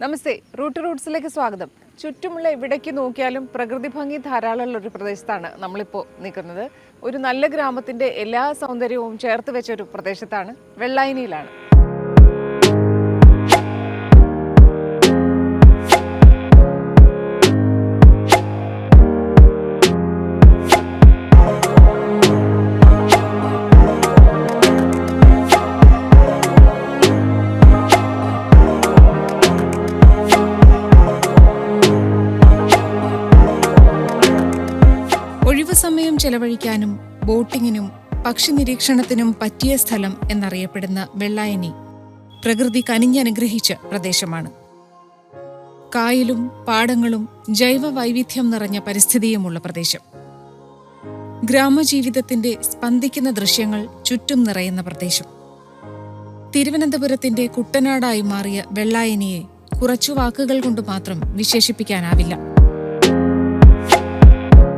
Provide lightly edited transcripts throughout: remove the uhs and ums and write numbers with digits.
നമസ്തേ, റൂട്ട്സിലേക്ക് സ്വാഗതം. ചുറ്റുമുള്ള എവിടേക്ക് നോക്കിയാലും പ്രകൃതി ഭംഗി ധാരാളമുള്ള ഒരു പ്രദേശത്താണ് നമ്മളിപ്പോൾ നിൽക്കുന്നത്. ഒരു നല്ല ഗ്രാമത്തിൻ്റെ എല്ലാ സൗന്ദര്യവും ചേർത്ത് വെച്ച ഒരു പ്രദേശത്താണ്, വെള്ളായനിയിലാണ്. സമയം ചെലവഴിക്കാനും ബോട്ടിങ്ങിനും പക്ഷി നിരീക്ഷണത്തിനും പറ്റിയ സ്ഥലം എന്നറിയപ്പെടുന്ന വെള്ളായനി പ്രകൃതി കനിഞ്ഞനുഗ്രഹിച്ച പ്രദേശമാണ്. കായലും പാടങ്ങളും ജൈവ വൈവിധ്യം നിറഞ്ഞ പരിസ്ഥിതിയുമുള്ള പ്രദേശം. ഗ്രാമജീവിതത്തിന്റെ സ്പന്ദിക്കുന്ന ദൃശ്യങ്ങൾ ചുറ്റും നിറയുന്ന പ്രദേശം. തിരുവനന്തപുരത്തിന്റെ കുട്ടനാടായി മാറിയ വെള്ളായനിയെ കുറച്ചു വാക്കുകൾ കൊണ്ട് മാത്രം വിശേഷിപ്പിക്കാനാവില്ല.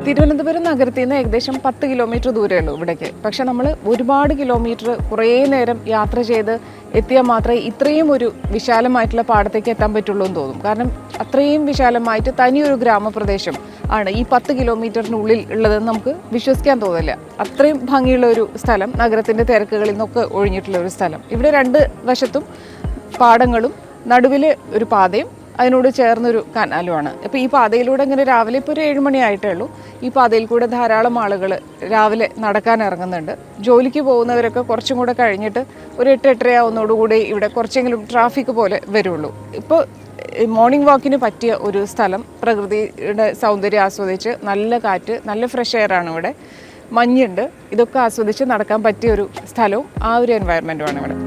തിരുവനന്തപുരം നഗരത്തിൽ നിന്ന് ഏകദേശം 10 കിലോമീറ്റർ ദൂരമേ ഇവിടേക്ക്. പക്ഷെ നമ്മൾ ഒരുപാട് കിലോമീറ്റർ കുറേ നേരം യാത്ര ചെയ്ത് എത്തിയാൽ മാത്രമേ ഇത്രയും ഒരു വിശാലമായിട്ടുള്ള പാടത്തേക്ക് എത്താൻ പറ്റുള്ളൂ എന്ന് തോന്നും. കാരണം അത്രയും വിശാലമായിട്ട് തനിയൊരു ഗ്രാമപ്രദേശം ആണ് ഈ 10 കിലോമീറ്ററിനുള്ളിൽ ഉള്ളതെന്ന് നമുക്ക് വിശ്വസിക്കാൻ തോന്നില്ല. അത്രയും ഭംഗിയുള്ള ഒരു സ്ഥലം, നഗരത്തിൻ്റെ തിരക്കുകളിൽ നിന്നൊക്കെ ഒഴിഞ്ഞിട്ടുള്ള ഒരു സ്ഥലം. ഇവിടെ രണ്ട് വശത്തും പാടങ്ങളും നടുവിൽ ഒരു പാതയും അതിനോട് ചേർന്നൊരു കനാലുമാണ്. ഇപ്പോൾ ഈ പാതയിലൂടെ ഇങ്ങനെ രാവിലെ ഇപ്പോൾ ഒരു 7 മണി ആയിട്ടേ ഉള്ളൂ. ഈ പാതയിൽ കൂടെ ധാരാളം ആളുകൾ രാവിലെ നടക്കാൻ ഇറങ്ങുന്നുണ്ട്. ജോലിക്ക് പോകുന്നവരൊക്കെ കുറച്ചും കൂടെ കഴിഞ്ഞിട്ട് ഒരു 8-8:30 ആവുന്നതോടുകൂടി ഇവിടെ കുറച്ചെങ്കിലും ട്രാഫിക് പോലെ വരുള്ളൂ. ഇപ്പോൾ മോർണിംഗ് വാക്കിന് പറ്റിയ ഒരു സ്ഥലം, പ്രകൃതിയുടെ സൗന്ദര്യം ആസ്വദിച്ച് നല്ല കാറ്റ്, നല്ല ഫ്രഷ് എയർ ആണ് ഇവിടെ, മഞ്ഞുണ്ട്, ഇതൊക്കെ ആസ്വദിച്ച് നടക്കാൻ പറ്റിയ ഒരു സ്ഥലവും ആ ഒരു എൻവയറമെൻറ്റുമാണ് ഇവിടെ.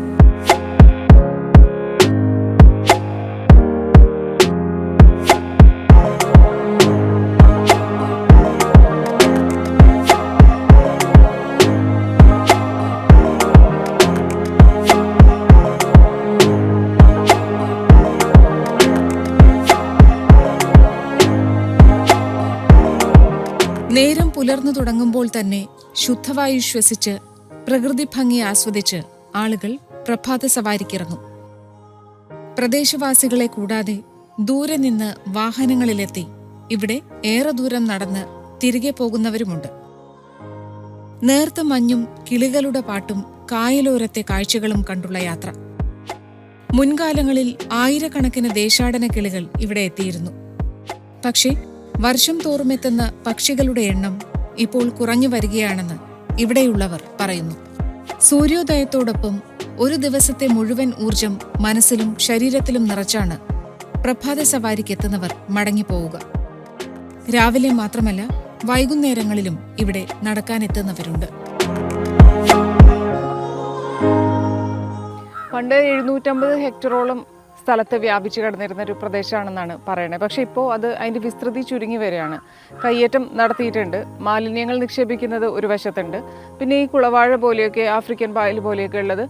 നേരം പുലർന്നു തുടങ്ങുമ്പോൾ തന്നെ ശുദ്ധവായു ശ്വസിച്ച് പ്രകൃതി ഭംഗി ആസ്വദിച്ച് ആളുകൾ പ്രഭാത സവാരിക്കിറങ്ങും. പ്രദേശവാസികളെ കൂടാതെ ദൂരെ നിന്ന് വാഹനങ്ങളിലെത്തി ഇവിടെ ഏറെ ദൂരം നടന്ന് തിരികെ പോകുന്നവരുമുണ്ട്. നേർത്ത മഞ്ഞും കിളികളുടെ പാട്ടും കായലോരത്തെ കാഴ്ചകളും കണ്ടുള്ള യാത്ര. മുൻകാലങ്ങളിൽ ആയിരക്കണക്കിന് ദേശാടന കിളികൾ ഇവിടെ എത്തിയിരുന്നു. പക്ഷേ വർഷം തോറുമെത്തുന്ന പക്ഷികളുടെ എണ്ണം ഇപ്പോൾ കുറഞ്ഞു വരികയാണെന്ന് ഇവിടെയുള്ളവർ പറയുന്നു. സൂര്യോദയത്തോടൊപ്പം ഒരു ദിവസത്തെ മുഴുവൻ ഊർജം മനസ്സിലും ശരീരത്തിലും നിറച്ചാണ് പ്രഭാത സവാരിക്കെത്തുന്നവർ മടങ്ങിപ്പോവുക. രാവിലെ മാത്രമല്ല, വൈകുന്നേരങ്ങളിലും ഇവിടെ നടക്കാനെത്തുന്നവരുണ്ട്. പണ്ട് 750 ഹെക്ടറോളം സ്ഥലത്ത് വ്യാപിച്ചു കിടന്നിരുന്ന ഒരു പ്രദേശമാണെന്നാണ് പറയുന്നത്. പക്ഷെ ഇപ്പോൾ അതിൻ്റെ വിസ്തൃതി ചുരുങ്ങി വരികയാണ്. കയ്യേറ്റം നടത്തിയിട്ടുണ്ട്. മാലിന്യങ്ങൾ നിക്ഷേപിക്കുന്നത് ഒരു വശത്തുണ്ട്. പിന്നെ ഈ കുളവാഴ പോലെയൊക്കെ, ആഫ്രിക്കൻ പായൽ പോലെയൊക്കെ ഉള്ളത്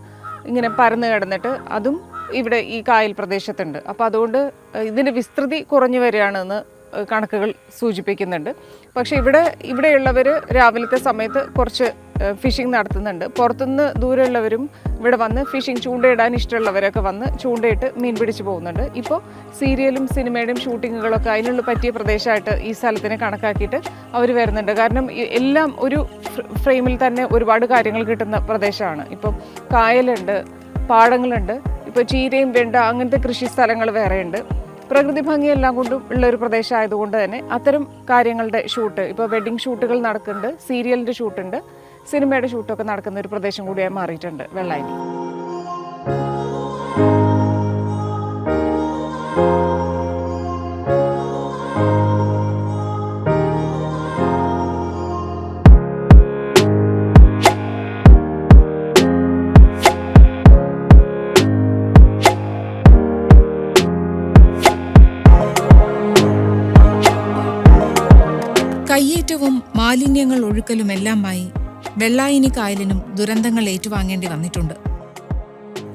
ഇങ്ങനെ പരന്നു കിടന്നിട്ട് അതും ഇവിടെ ഈ കായൽ പ്രദേശത്തുണ്ട്. അപ്പോൾ അതുകൊണ്ട് ഇതിൻ്റെ വിസ്തൃതി കുറഞ്ഞു വരികയാണെന്ന് കണക്കുകൾ സൂചിപ്പിക്കുന്നുണ്ട്. പക്ഷേ ഇവിടെയുള്ളവർ രാവിലത്തെ സമയത്ത് കുറച്ച് ഫിഷിംഗ് നടത്തുന്നുണ്ട്. പുറത്തുനിന്ന് ദൂരെയുള്ളവരും ഇവിടെ വന്ന് ഫിഷിംഗ്, ചൂണ്ടയിടാൻ ഇഷ്ടമുള്ളവരൊക്കെ വന്ന് ചൂണ്ടയിട്ട് മീൻ പിടിച്ച് പോകുന്നുണ്ട്. ഇപ്പോൾ സീരിയലും സിനിമയുടെയും ഷൂട്ടിങ്ങുകളൊക്കെ അതിനുള്ള പറ്റിയ പ്രദേശമായിട്ട് ഈ സ്ഥലത്തിനെ കണക്കാക്കിയിട്ട് അവർ വരുന്നുണ്ട്. കാരണം എല്ലാം ഒരു ഫ്രെയിമിൽ തന്നെ ഒരുപാട് കാര്യങ്ങൾ കിട്ടുന്ന പ്രദേശമാണ്. ഇപ്പം കായലുണ്ട്, പാടങ്ങളുണ്ട്, ഇപ്പോൾ ചീരയും വെണ്ട അങ്ങനത്തെ കൃഷി സ്ഥലങ്ങൾ വേറെയുണ്ട്. പ്രകൃതി ഭംഗിയെല്ലാം കൊണ്ടും ഉള്ളൊരു പ്രദേശമായതുകൊണ്ട് തന്നെ അത്തരം കാര്യങ്ങളുടെ ഷൂട്ട്, ഇപ്പോൾ വെഡ്ഡിങ് ഷൂട്ടുകൾ നടക്കുന്നുണ്ട്, സീരിയലിൻ്റെ ഷൂട്ടുണ്ട്, സിനിമയുടെ ഷൂട്ടൊക്കെ നടക്കുന്ന ഒരു പ്രദേശം കൂടിയായി മാറിയിട്ടുണ്ട് വെള്ളായനി. കയ്യേറ്റവും മാലിന്യങ്ങൾ ഒഴുക്കലുമെല്ലാമായി വെള്ളായനി കായലിനും ദുരന്തങ്ങൾ ഏറ്റുവാങ്ങേണ്ടി വന്നിട്ടുണ്ട്.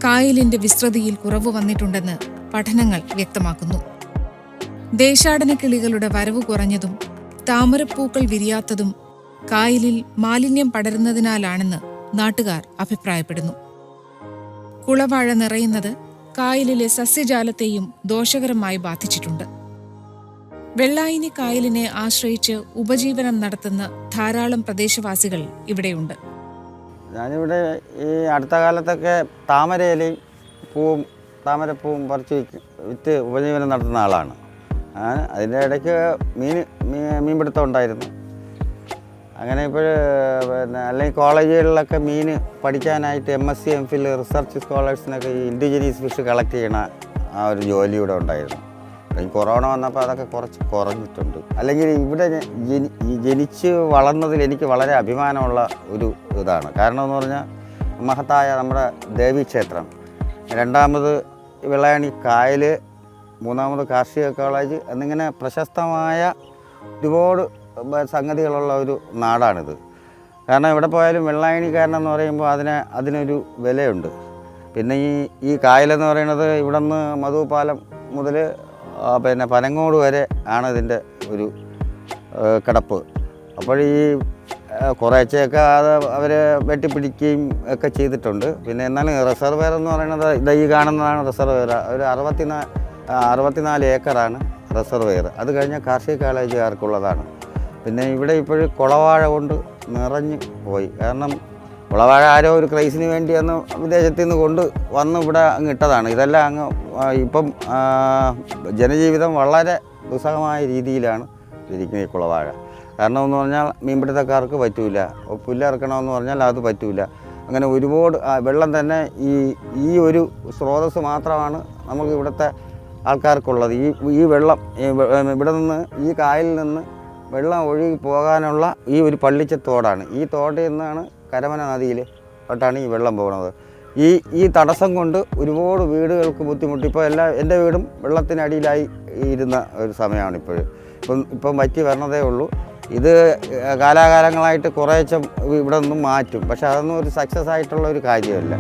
കായലിന്റെ വിസ്തൃതിയിൽ കുറവ് വന്നിട്ടുണ്ടെന്ന് പഠനങ്ങൾ വ്യക്തമാക്കുന്നു. ദേശാടന കിളികളുടെ വരവ് കുറഞ്ഞതും താമരപ്പൂക്കൾ വിരിയാത്തതും കായലിൽ മാലിന്യം പടരുന്നതിനാലാണെന്ന് നാട്ടുകാർ അഭിപ്രായപ്പെടുന്നു. കുളവാഴ നിറയുന്നത് കായലിലെ സസ്യജാലത്തെയും ദോഷകരമായി ബാധിച്ചിട്ടുണ്ട്. വെള്ളായിനി കായലിനെ ആശ്രയിച്ച് ഉപജീവനം നടത്തുന്ന ധാരാളം പ്രദേശവാസികൾ ഇവിടെയുണ്ട്. ഞാനിവിടെ ഈ അടുത്ത കാലത്തൊക്കെ താമരപ്പൂവും പറിച്ച് വിറ്റ് ഉപജീവനം നടത്തുന്ന ആളാണ്. അതിൻ്റെ ഇടയ്ക്ക് മീൻപിടുത്തം ഉണ്ടായിരുന്നു. അങ്ങനെ അല്ലെങ്കിൽ കോളേജുകളിലൊക്കെ മീൻ പഠിക്കാനായിട്ട് MSc MPhil റിസർച്ച് സ്കോളേഴ്സിനൊക്കെ ഈ ഇൻഡിജിനീസ് ഫിഷ് കളക്ട് ചെയ്യണ ആ ഒരു ജോലി ഇവിടെ ഉണ്ടായിരുന്നു. ഈ കൊറോണ വന്നപ്പോൾ അതൊക്കെ കുറച്ച് കുറഞ്ഞിട്ടുണ്ട്. അല്ലെങ്കിൽ ഇവിടെ ജനിച്ച് വളർന്നതിൽ എനിക്ക് വളരെ അഭിമാനമുള്ള ഒരു ഇതാണ്. കാരണം എന്ന് പറഞ്ഞാൽ മഹത്തായ നമ്മുടെ ദേവീക്ഷേത്രം, രണ്ടാമത് വെള്ളായണി കായൽ, മൂന്നാമത് കാർഷിക കോളേജ് എന്നിങ്ങനെ പ്രശസ്തമായ ഒരുപാട് സംഗതികളുള്ള ഒരു നാടാണിത്. കാരണം എവിടെ പോയാലും വെള്ളായണിക്കാരൻ എന്ന് പറയുമ്പോൾ അതിനൊരു വിലയുണ്ട്. പിന്നെ ഈ കായലെന്ന് പറയുന്നത് ഇവിടെ നിന്ന് മധുപാലം മുതൽ പനങ്ങോട് വരെ ആണ് ഇതിൻ്റെ ഒരു കിടപ്പ്. അപ്പോൾ ഈ കുറേശ്ശെയൊക്കെ അത് അവർ വെട്ടിപ്പിടിക്കുകയും ഒക്കെ ചെയ്തിട്ടുണ്ട്. പിന്നെ എന്നാലും റിസർവെയർ എന്ന് പറയുന്നത് ഈ കാണുന്നതാണ് റിസർവെയർ. ഒരു 64 ഏക്കറാണ് റിസർവെയർ. അത് കഴിഞ്ഞാൽ കാർഷിക കോളേജുകാർക്കുള്ളതാണ്. പിന്നെ ഇവിടെ ഇപ്പോഴും കുളവാഴ കൊണ്ട് നിറഞ്ഞു പോയി. കാരണം കുളവാഴ ആരോ ഒരു ക്രൈസിന് വേണ്ടി അന്ന് വിദേശത്തു നിന്ന് വന്ന് ഇവിടെ അങ്ങ് ഇട്ടതാണ്. ഇതെല്ലാം അങ്ങ് ഇപ്പം ജനജീവിതം വളരെ ദുസ്സഹമായ രീതിയിലാണ് ഇരിക്കുന്നത് ഈ കുളവാഴ. കാരണം എന്ന് പറഞ്ഞാൽ മീൻപിടുത്തക്കാർക്ക് പറ്റൂല, പുല്ലിറക്കണമെന്ന് പറഞ്ഞാൽ അത് പറ്റൂല. അങ്ങനെ ഒരുപാട് വെള്ളം തന്നെ ഈ ഒരു സ്രോതസ്സ് മാത്രമാണ് നമുക്ക് ഇവിടുത്തെ ആൾക്കാർക്കുള്ളത്. ഈ വെള്ളം ഇവിടെ നിന്ന് ഈ കായലിൽ നിന്ന് വെള്ളം ഒഴുകി പോകാനുള്ള ഈ ഒരു പള്ളിച്ചത്തോടാണ്. ഈ തോട്ടിൽ നിന്നാണ് കരമന നദിയിൽ തൊട്ടാണ് ഈ വെള്ളം പോകുന്നത്. ഈ തടസ്സം കൊണ്ട് ഒരുപാട് വീടുകൾക്ക് ബുദ്ധിമുട്ട്. ഇപ്പോൾ എൻ്റെ വീടും വെള്ളത്തിനടിയിലായി ഇരുന്ന ഒരു സമയമാണ് ഇപ്പം വറ്റി വരണതേ ഉള്ളൂ. ഇത് കാലാകാലങ്ങളായിട്ട് കുറേശ്ശെ ഇവിടെ നിന്നും മാറ്റും. പക്ഷെ അതൊന്നും ഒരു സക്സസ് ആയിട്ടുള്ള ഒരു കാര്യമല്ല.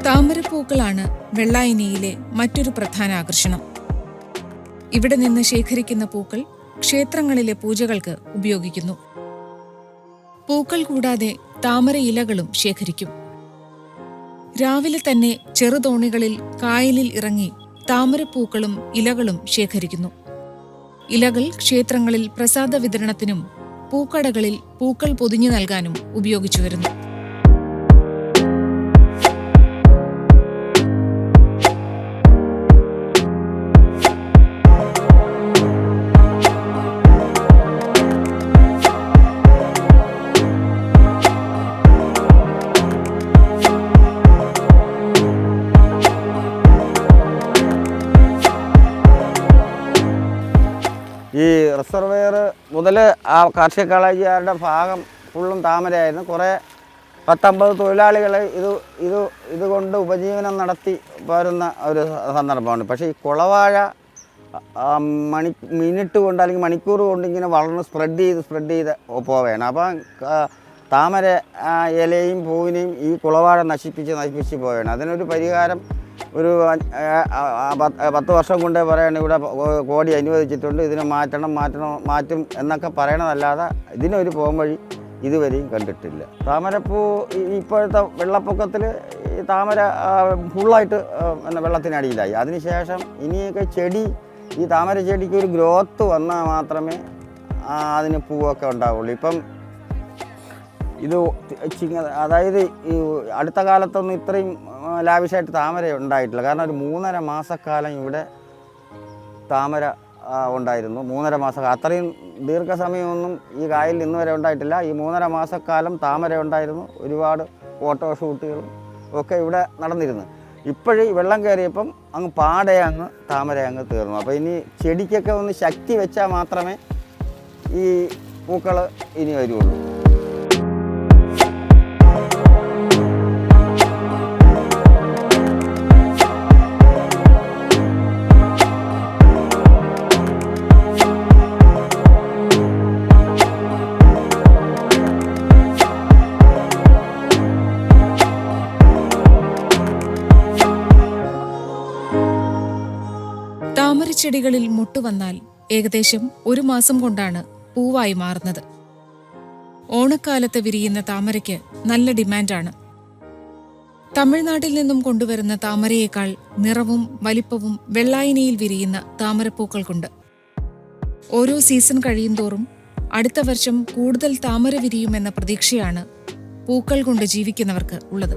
താമരപ്പൂക്കളാണ് വെള്ളായനിയിലെ മറ്റൊരു പ്രധാന ആകർഷണം. ഇവിടെ നിന്ന് ശേഖരിക്കുന്ന പൂക്കൾ ക്ഷേത്രങ്ങളിലെ പൂജകൾക്ക് ഉപയോഗിക്കുന്നു. പൂക്കൾ കൂടാതെ താമര ഇലകളും ശേഖരിക്കും. രാവിലെ തന്നെ ചെറുതോണികളിൽ കായലിൽ ഇറങ്ങി താമരപ്പൂക്കളും ഇലകളും ശേഖരിക്കുന്നു. ഇലകൾ ക്ഷേത്രങ്ങളിൽ പ്രസാദ വിതരണത്തിനും പൂക്കടകളിൽ പൂക്കൾ പൊതിഞ്ഞു നൽകാനും ഉപയോഗിച്ചു വരുന്നു. ഈ റിസർവെയർ മുതൽ ആ കാർഷിക കോളേജുകാരുടെ ഭാഗം ഫുള്ളും താമരയായിരുന്നു. കുറേ 10-50 തൊഴിലാളികൾ ഇതുകൊണ്ട് ഉപജീവനം നടത്തി പോരുന്ന ഒരു സന്ദർഭമാണ്. പക്ഷേ ഈ കുളവാഴ മിനിറ്റ് കൊണ്ട് അല്ലെങ്കിൽ മണിക്കൂർ കൊണ്ട് ഇങ്ങനെ വളർന്ന് സ്പ്രെഡ് ചെയ്ത് പോവുകയാണ്. അപ്പം താമര ഇലയും പൂവിനെയും ഈ കുളവാഴ നശിപ്പിച്ച് പോവുകയാണ്. അതിനൊരു പരിഹാരം ഒരു 10 വർഷം കൊണ്ടേ പറയണം. ഇവിടെ കോടി അനുവദിച്ചിട്ടുണ്ട്, ഇതിനെ മാറ്റും എന്നൊക്കെ പറയണതല്ലാതെ ഇതിനൊരു പോംവഴി ഇതുവരെയും കണ്ടിട്ടില്ല. താമരപ്പൂ ഇപ്പോഴത്തെ വെള്ളപ്പൊക്കത്തിൽ ഈ താമര ഫുള്ളായിട്ട് വെള്ളത്തിനടിയിലായി. അതിനുശേഷം ഇനിയൊക്കെ ഈ താമര ചെടിക്ക് ഒരു ഗ്രോത്ത് വന്നാൽ മാത്രമേ അതിന് പൂവൊക്കെ ഉണ്ടാവുള്ളൂ. ഇപ്പം ഇത് അതായത് ഈ അടുത്ത കാലത്തൊന്നും ഇത്രയും ലാവിഷായിട്ട് താമര ഉണ്ടായിട്ടില്ല. കാരണം ഒരു 3.5 മാസക്കാലം ഇവിടെ താമര ഉണ്ടായിരുന്നു. 3.5 മാസം, അത്രയും ദീർഘസമയമൊന്നും ഈ കായലിൽ ഇന്ന് വരെ ഉണ്ടായിട്ടില്ല. ഈ 3.5 മാസക്കാലം താമര ഉണ്ടായിരുന്നു. ഒരുപാട് ഫോട്ടോ ഷൂട്ടുകളും ഒക്കെ ഇവിടെ നടന്നിരുന്നു. ഇപ്പോഴും വെള്ളം കയറിയപ്പം അങ്ങ് പാടെ അങ്ങ് താമര അങ്ങ് തീർന്നു. അപ്പോൾ ഇനി ചെടിക്കൊക്കെ ഒന്ന് ശക്തി വെച്ചാൽ മാത്രമേ ഈ പൂക്കൾ ഇനി വരുള്ളൂ. താമരച്ചെടികളിൽ മുട്ടുവന്നാൽ ഏകദേശം 1 മാസം കൊണ്ടാണ് പൂവായി മാറുന്നത്. ഓണക്കാലത്ത് വിരിയുന്ന താമരയ്ക്ക് നല്ല ഡിമാൻഡാണ്. തമിഴ്നാട്ടിൽ നിന്നും കൊണ്ടുവരുന്ന താമരയേക്കാൾ നിറവും വലിപ്പവും വെള്ളായനിയിൽ വിരിയുന്ന താമരപ്പൂക്കൾക്കുണ്ട്. ഓരോ സീസൺ കഴിയുന്തോറും അടുത്ത വർഷം കൂടുതൽ താമര വിരിയുമെന്ന പ്രതീക്ഷയാണ് പൂക്കൾ കൊണ്ട് ജീവിക്കുന്നവർക്ക് ഉള്ളത്.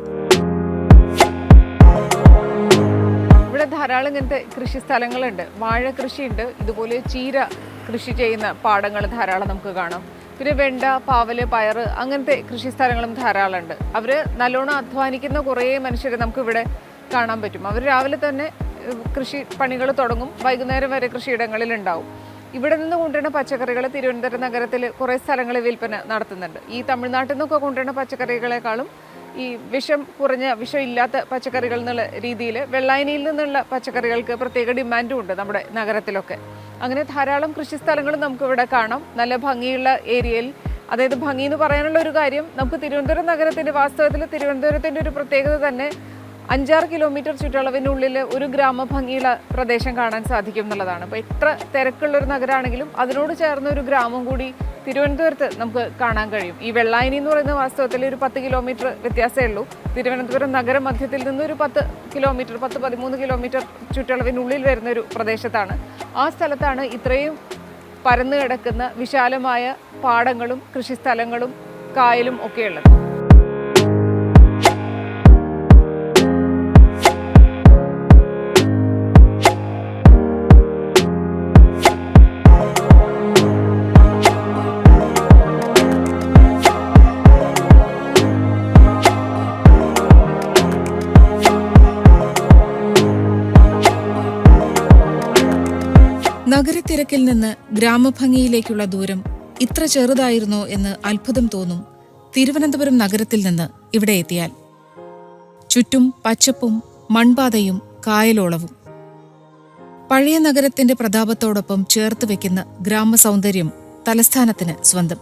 ഇവിടെ ധാരാളം ഇങ്ങനത്തെ കൃഷി സ്ഥലങ്ങളുണ്ട്. വാഴ കൃഷിയുണ്ട്, ഇതുപോലെ ചീര കൃഷി ചെയ്യുന്ന പാടങ്ങൾ ധാരാളം നമുക്ക് കാണാം. പിന്നെ വെണ്ട, പാവല്, പയറ് അങ്ങനത്തെ കൃഷി സ്ഥലങ്ങളും ധാരാളം ഉണ്ട്. അവർ നല്ലോണം അധ്വാനിക്കുന്ന കുറേ മനുഷ്യരെ നമുക്കിവിടെ കാണാൻ പറ്റും. അവർ രാവിലെ തന്നെ കൃഷി പണികൾ തുടങ്ങും, വൈകുന്നേരം വരെ കൃഷിയിടങ്ങളിലുണ്ടാവും. ഇവിടെ നിന്ന് കൊണ്ടുവരുന്ന പച്ചക്കറികൾ തിരുവനന്തപുരം നഗരത്തിൽ കുറേ സ്ഥലങ്ങളിൽ വിൽപ്പന നടത്തുന്നുണ്ട്. ഈ തമിഴ്നാട്ടിൽ നിന്നൊക്കെ കൊണ്ടുവരുന്ന പച്ചക്കറികളെക്കാളും ഈ വിഷം ഇല്ലാത്ത പച്ചക്കറികൾ എന്നുള്ള രീതിയിൽ വെള്ളായനിയിൽ നിന്നുള്ള പച്ചക്കറികൾക്ക് പ്രത്യേക ഡിമാൻഡും ഉണ്ട് നമ്മുടെ നഗരത്തിലൊക്കെ. അങ്ങനെ ധാരാളം കൃഷിസ്ഥലങ്ങളും നമുക്കിവിടെ കാണാം. നല്ല ഭംഗിയുള്ള ഏരിയയിൽ, അതായത് ഭംഗി എന്ന് പറയാനുള്ള ഒരു കാര്യം, നമുക്ക് തിരുവനന്തപുരം നഗരത്തിൻ്റെ വാസ്തവത്തിൽ തിരുവനന്തപുരത്തിൻ്റെ ഒരു പ്രത്യേകത തന്നെ 5-6 കിലോമീറ്റർ ചുറ്റളവിനുള്ളിൽ ഒരു ഗ്രാമഭംഗിയുള്ള പ്രദേശം കാണാൻ സാധിക്കും എന്നുള്ളതാണ്. അപ്പോൾ എത്ര തിരക്കുള്ളൊരു നഗരമാണെങ്കിലും അതിനോട് ചേർന്ന ഒരു ഗ്രാമം കൂടി തിരുവനന്തപുരത്ത് നമുക്ക് കാണാൻ കഴിയും. ഈ വെള്ളായനി എന്ന് പറയുന്ന വാസ്തവത്തിൽ ഒരു 10 കിലോമീറ്റർ വ്യത്യാസമേ ഉള്ളൂ. തിരുവനന്തപുരം നഗരമധ്യത്തിൽ നിന്ന് ഒരു 10-13 കിലോമീറ്റർ ചുറ്റളവിനുള്ളിൽ വരുന്ന ഒരു പ്രദേശത്താണ്. ആ സ്ഥലത്താണ് ഇത്രയും പരന്നു കിടക്കുന്ന വിശാലമായ പാടങ്ങളും കൃഷിസ്ഥലങ്ങളും കായലും ഒക്കെയുള്ളത്. നഗരത്തിരക്കിൽ നിന്ന് ഗ്രാമഭംഗിയിലേക്കുള്ള ദൂരം ഇത്ര ചെറുതായിരുന്നോ എന്ന് അത്ഭുതം തോന്നും തിരുവനന്തപുരം നഗരത്തിൽ നിന്ന് ഇവിടെ എത്തിയാൽ. ചുറ്റും പച്ചപ്പും മൺപാതയും കായലോളവും. പഴയ നഗരത്തിന്റെ പ്രതാപത്തോടൊപ്പം ചേർത്ത് വെക്കുന്ന ഗ്രാമസൗന്ദര്യം തലസ്ഥാനത്തിന് സ്വന്തം.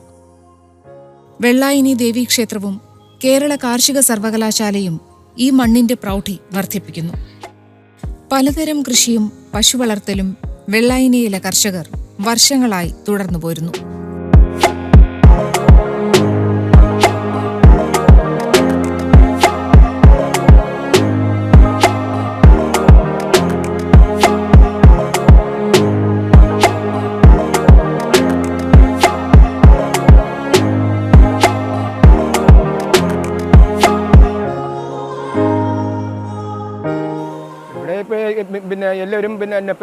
വെള്ളായനി ദേവീക്ഷേത്രവും കേരള കാർഷിക സർവകലാശാലയും ഈ മണ്ണിന്റെ പ്രൗഢി വർദ്ധിപ്പിക്കുന്നു. പലതരം കൃഷിയും പശുവളർത്തലും വെള്ളായനിയിലെ കർഷകർ വർഷങ്ങളായി തുടർന്നു പോരുന്നു. പിന്നെ എല്ലാവരും പിന്നെ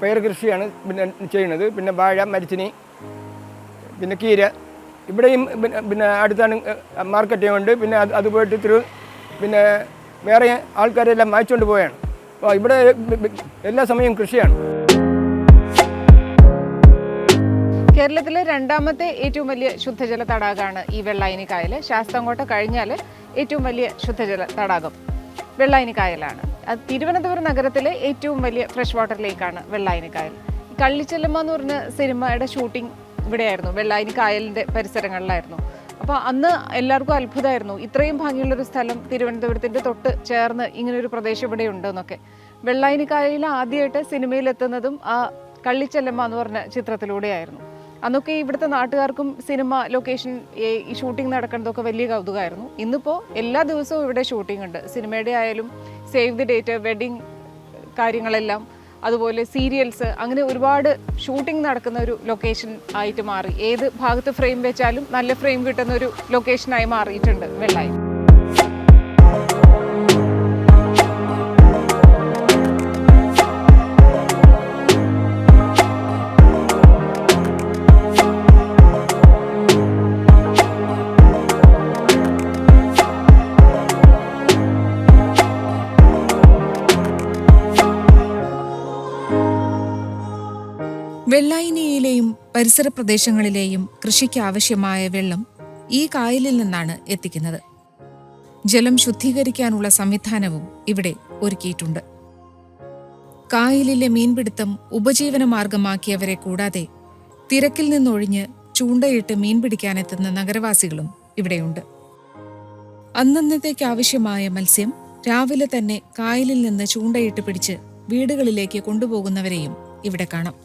പയർ കൃഷിയാണ് പിന്നെ ചെയ്യുന്നത്. പിന്നെ വാഴ, മരിച്ചിനി, പിന്നെ കീര. ഇവിടെയും പിന്നെ അടുത്താണ് മാർക്കറ്റ് കൊണ്ട് പിന്നെ അത് പോയിട്ട് പിന്നെ വേറെ ആൾക്കാരെല്ലാം വാങ്ങിച്ചുകൊണ്ട് പോവുകയാണ്. അപ്പോൾ ഇവിടെ എല്ലാ സമയവും കൃഷിയാണ്. കേരളത്തിലെ 2ാമത്തെ ഏറ്റവും വലിയ ശുദ്ധജല തടാകമാണ് ഈ വെള്ളായനി കായൽ. ശാസ്താംകോട്ട കഴിഞ്ഞാൽ ഏറ്റവും വലിയ ശുദ്ധജല തടാകം വെള്ളായനി കായലാണ്. അത് തിരുവനന്തപുരം നഗരത്തിലെ ഏറ്റവും വലിയ ഫ്രഷ് വാട്ടർ ലേക്കാണ് വെള്ളായനി കായൽ. കള്ളിച്ചെല്ലമ്മ എന്ന് പറഞ്ഞ സിനിമയുടെ ഷൂട്ടിംഗ് ഇവിടെയായിരുന്നു, വെള്ളായനി കായലിൻ്റെ പരിസരങ്ങളിലായിരുന്നു. അപ്പോൾ അന്ന് എല്ലാവർക്കും അത്ഭുതമായിരുന്നു, ഇത്രയും ഭംഗിയുള്ളൊരു സ്ഥലം തിരുവനന്തപുരത്തിൻ്റെ തൊട്ട് ചേർന്ന് ഇങ്ങനൊരു പ്രദേശം ഇവിടെ ഉണ്ടെന്നൊക്കെ. വെള്ളായനി കായലിൽ ആദ്യമായിട്ട് സിനിമയിലെത്തുന്നതും ആ കള്ളിച്ചെല്ലമ്മ എന്ന് പറഞ്ഞ ചിത്രത്തിലൂടെയായിരുന്നു. അന്നൊക്കെ ഇവിടുത്തെ നാട്ടുകാർക്കും സിനിമ ലൊക്കേഷൻ ഈ ഷൂട്ടിംഗ് നടക്കുന്നതൊക്കെ വലിയ കൗതുകമായിരുന്നു. ഇന്നിപ്പോൾ എല്ലാ ദിവസവും ഇവിടെ ഷൂട്ടിംഗ് ഉണ്ട്. സിനിമയുടെ ആയാലും സേവ് ദി ഡേറ്റ്, വെഡിങ് കാര്യങ്ങളെല്ലാം, അതുപോലെ സീരിയൽസ്, അങ്ങനെ ഒരുപാട് ഷൂട്ടിംഗ് നടക്കുന്ന ഒരു ലൊക്കേഷൻ ആയിട്ട് മാറി. ഏത് ഭാഗത്ത് ഫ്രെയിം വെച്ചാലും നല്ല ഫ്രെയിം കിട്ടുന്ന ഒരു ലൊക്കേഷനായി മാറിയിട്ടുണ്ട് വെള്ളായനി. വെള്ളായിനിയിലെയും പരിസര പ്രദേശങ്ങളിലെയും കൃഷിക്ക് ആവശ്യമായ വെള്ളം ഈ കായലിൽ നിന്നാണ് എത്തിക്കുന്നത്. ജലം ശുദ്ധീകരിക്കാനുള്ള സംവിധാനവും ഇവിടെ ഒരുക്കിയിട്ടുണ്ട്. കായലിലെ മീൻപിടുത്തം ഉപജീവനമാർഗമാക്കിയവരെ കൂടാതെ തിരക്കിൽ നിന്നൊഴിഞ്ഞ് ചൂണ്ടയിട്ട് മീൻ പിടിക്കാനെത്തുന്ന നഗരവാസികളും ഇവിടെയുണ്ട്. അന്നന്നത്തേക്കാവശ്യമായ മത്സ്യം രാവിലെ തന്നെ കായലിൽ നിന്ന് ചൂണ്ടയിട്ട് പിടിച്ച് വീടുകളിലേക്ക് കൊണ്ടുപോകുന്നവരെയും ഇവിടെ കാണാം.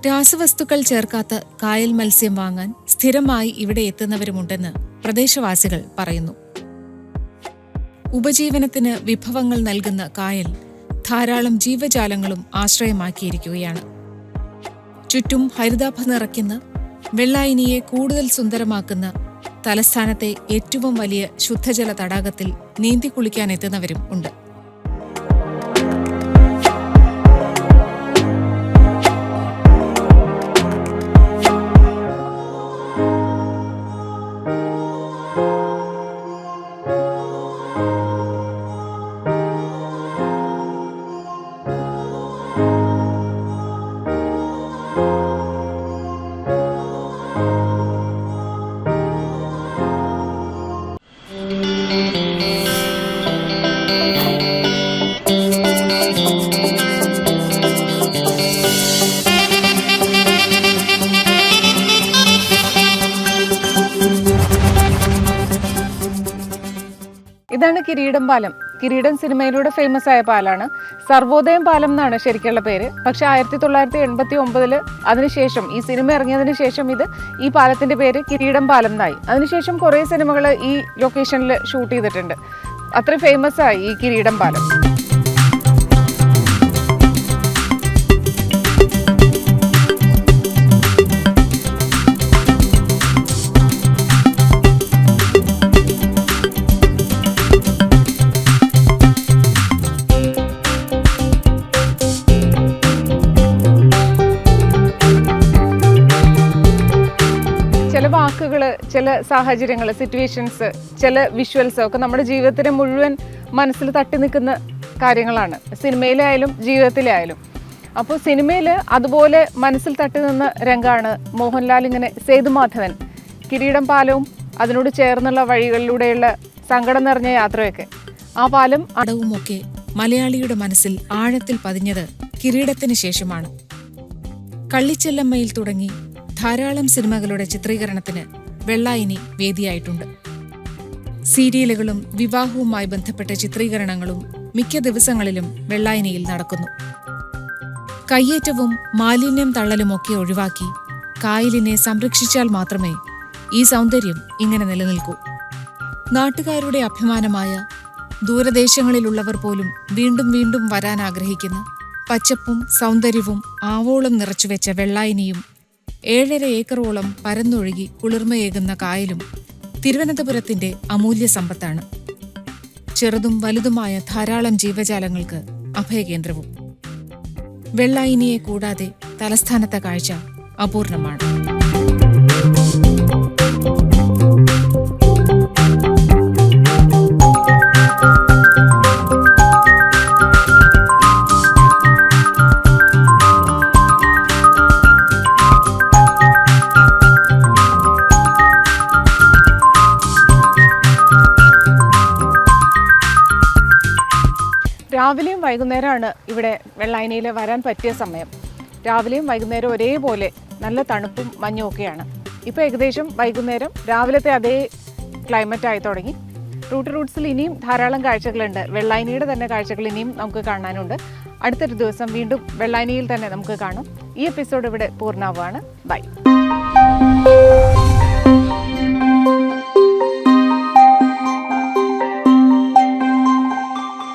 രാസവസ്തുക്കൾ ചേർക്കാത്ത കായൽ മത്സ്യം വാങ്ങാൻ സ്ഥിരമായി ഇവിടെ എത്തുന്നവരുമുണ്ടെന്ന് പ്രദേശവാസികൾ പറയുന്നു. ഉപജീവനത്തിന് വിഭവങ്ങൾ നൽകുന്ന കായൽ ധാരാളം ജീവജാലങ്ങളും ആശ്രയമാക്കിയിരിക്കുകയാണ്. ചുറ്റും ഹരിതാഭ നിറയ്ക്കുന്ന വെള്ളായിനിയെ കൂടുതൽ സുന്ദരമാക്കുന്ന തലസ്ഥാനത്തെ ഏറ്റവും വലിയ ശുദ്ധജല തടാകത്തിൽ നീന്തി കുളിക്കാനെത്തുന്നവരും ഉണ്ട്. ഇതാണ് കിരീടം പാലം. കിരീടം സിനിമയിലൂടെ ഫേമസ് ആയ പാലാണ്. സർവോദയം പാലം എന്നാണ് ശരിക്കുള്ള പേര്. പക്ഷെ 1989 അതിനുശേഷം, ഈ സിനിമ ഇറങ്ങിയതിന് ശേഷം ഈ പാലത്തിന്റെ പേര് കിരീടം പാലം എന്നായി. അതിനുശേഷം കുറേ സിനിമകൾ ഈ ലൊക്കേഷനിൽ ഷൂട്ട് ചെയ്തിട്ടുണ്ട്. അത്ര ഫേമസ് ആയി ഈ കിരീടം പാലം. ചില വാക്കുകൾ, ചില സാഹചര്യങ്ങൾ, സിറ്റുവേഷൻസ്, ചില വിഷ്വൽസ് ഒക്കെ നമ്മുടെ ജീവിതത്തിന് മുഴുവൻ മനസ്സിൽ തട്ടി നിൽക്കുന്ന കാര്യങ്ങളാണ്, സിനിമയിലായാലും ജീവിതത്തിലായാലും. അപ്പോൾ സിനിമയിൽ അതുപോലെ മനസ്സിൽ തട്ടി നിന്ന രംഗമാണ് മോഹൻലാൽ ഇങ്ങനെ സേതുമാധവൻ കിരീടം പാലവും അതിനോട് ചേർന്നുള്ള വഴികളിലൂടെയുള്ള സങ്കടം നിറഞ്ഞ യാത്രയൊക്കെ. ആ പാലം അടവുമൊക്കെ മലയാളിയുടെ മനസ്സിൽ ആഴത്തിൽ പതിഞ്ഞത് കിരീടത്തിന് ശേഷമാണ്. കള്ളിച്ചെല്ലമ്മയിൽ തുടങ്ങി ധാരാളം സിനിമകളുടെ ചിത്രീകരണത്തിന് വെള്ളായിനി വേദിയായിട്ടുണ്ട്. സീരിയലുകളും വിവാഹവുമായി ബന്ധപ്പെട്ട ചിത്രീകരണങ്ങളും മിക്ക ദിവസങ്ങളിലും വെള്ളായിനിയിൽ നടക്കുന്നു. കയ്യേറ്റവും മാലിന്യം തള്ളലുമൊക്കെ ഒഴിവാക്കി കായലിനെ സംരക്ഷിച്ചാൽ മാത്രമേ ഈ സൗന്ദര്യം ഇങ്ങനെ നിലനിൽക്കൂ. നാട്ടുകാരുടെ അഭിമാനമായ, ദൂരദേശങ്ങളിലുള്ളവർ പോലും വീണ്ടും വീണ്ടും വരാൻ ആഗ്രഹിക്കുന്ന പച്ചപ്പും സൗന്ദര്യവും ആവോളം നിറച്ചുവെച്ച വെള്ളായിനിയും 7.5 ഏക്കറോളം പരന്നൊഴുകി കുളിർമയേകുന്ന കായലും തിരുവനന്തപുരത്തിന്റെ അമൂല്യ സമ്പത്താണ്. ചെറുതും വലുതുമായ ധാരാളം ജീവജാലങ്ങൾക്ക് അഭയകേന്ദ്രവും. വെള്ളായിനിയെ കൂടാതെ തലസ്ഥാനത്തെ കാഴ്ച അപൂർണമാണ്. രാവിലെയും വൈകുന്നേരമാണ് ഇവിടെ വെള്ളായനിയിൽ വരാൻ പറ്റിയ സമയം. രാവിലെയും വൈകുന്നേരം ഒരേപോലെ നല്ല തണുപ്പും മഞ്ഞും ഒക്കെയാണ്. ഇപ്പോൾ ഏകദേശം വൈകുന്നേരം രാവിലത്തെ അതേ ക്ലൈമറ്റ് ആയി തുടങ്ങി. റൂട്ട്സിൽ ഇനിയും ധാരാളം കാഴ്ചകളുണ്ട്. വെള്ളായനിയുടെ തന്നെ കാഴ്ചകൾ ഇനിയും നമുക്ക് കാണാനുണ്ട്. അടുത്തൊരു ദിവസം വീണ്ടും വെള്ളായനിയിൽ തന്നെ നമുക്ക് കാണാം. ഈ എപ്പിസോഡ് ഇവിടെ പൂർണ്ണമാവുകയാണ്. ബൈ.